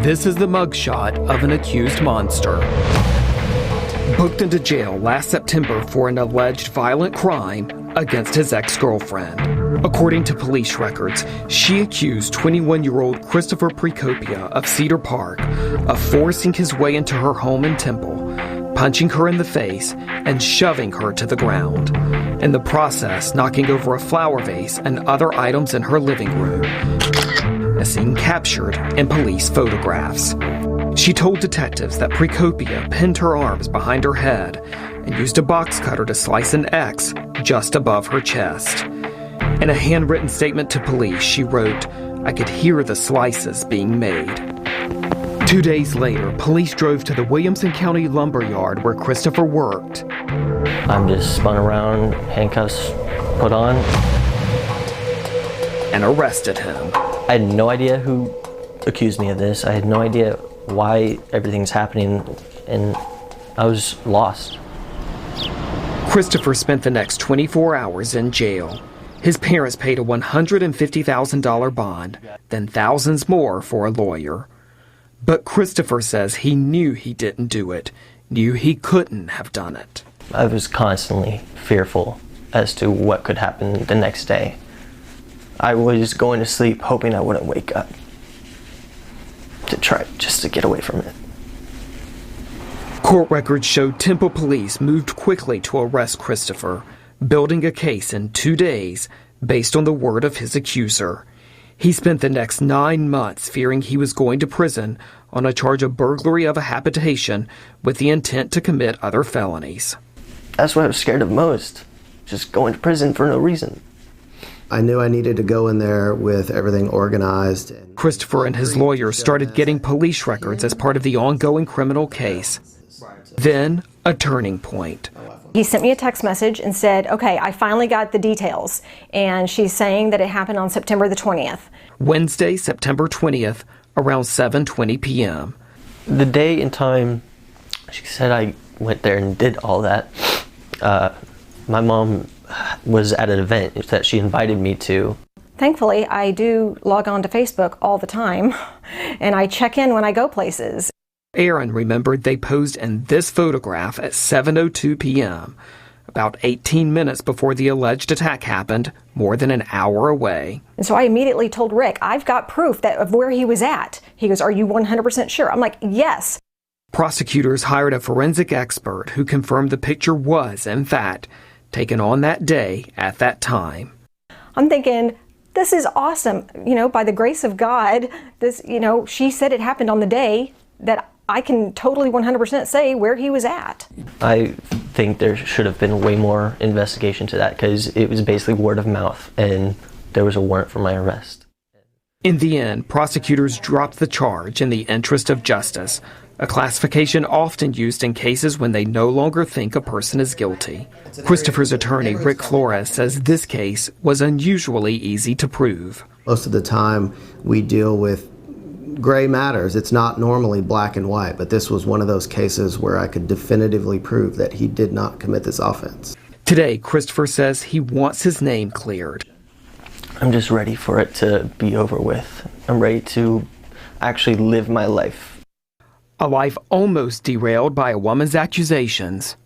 This is the mugshot of an accused monster. Booked into jail last September for an alleged violent crime against his ex-girlfriend. According to police records, she accused 21-year-old Christopher Precopia of Cedar Park of forcing his way into her home in Temple, punching her in the face, and shoving her to the ground. In the process, knocking over a flower vase and other items in her living room. A scene captured in police photographs. She told detectives that Precopia pinned her arms behind her head and used a box cutter to slice an X just above her chest. In a handwritten statement to police, she wrote, "I could hear the slices being made." 2 days later, police drove to the Williamson County lumberyard where Christopher worked. I'm just spun around, handcuffs put on. And arrested him. I had no idea who accused me of this. I had no idea why everything's happening, and I was lost. Christopher spent the next 24 hours in jail. His parents paid a $150,000 bond, then thousands more for a lawyer. But Christopher says he knew he didn't do it, knew he couldn't have done it. I was constantly fearful as to what could happen the next day. I was going to sleep hoping I wouldn't wake up, to try just to get away from it. Court records showed Temple police moved quickly to arrest Christopher, building a case in 2 days based on the word of his accuser. He spent the next 9 months fearing he was going to prison on a charge of burglary of a habitation with the intent to commit other felonies. That's what I was scared of most, just going to prison for no reason. I knew I needed to go in there with everything organized. Christopher and his lawyer started getting police records as part of the ongoing criminal case. Then, a turning point. He sent me a text message and said, okay, I finally got the details. And she's saying that it happened on September the 20th. Wednesday, September 20th, around 7:20 p.m. The day and time she said I went there and did all that, my mom was at an event that she invited me to. Thankfully, I do log on to Facebook all the time, and I check in when I go places. Aaron remembered they posed in this photograph at 7:02 p.m., about 18 minutes before the alleged attack happened, more than an hour away. And so I immediately told Rick, I've got proof of where he was at. He goes, are you 100% sure? I'm like, yes. Prosecutors hired a forensic expert who confirmed the picture was, in fact, taken on that day at that time. I'm thinking, this is awesome. By the grace of God, she said it happened on the day that I can totally 100% say where he was at. I think there should have been way more investigation to that because it was basically word of mouth and there was a warrant for my arrest. In the end, prosecutors dropped the charge in the interest of justice, a classification often used in cases when they no longer think a person is guilty. Christopher's attorney, Rick Flores, says this case was unusually easy to prove. Most of the time we deal with gray matters. It's not normally black and white, but this was one of those cases where I could definitively prove that he did not commit this offense. Today, Christopher says he wants his name cleared. I'm just ready for it to be over with. I'm ready to actually live my life. A life almost derailed by a woman's accusations,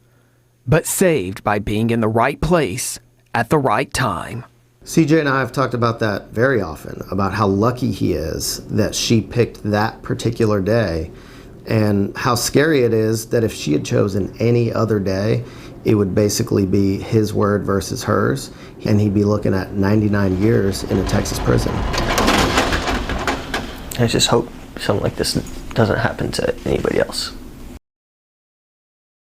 but saved by being in the right place at the right time. CJ and I have talked about that very often, about how lucky he is that she picked that particular day, and how scary it is that if she had chosen any other day, it would basically be his word versus hers, and he'd be looking at 99 years in a Texas prison. I just hope something like this doesn't happen to anybody else.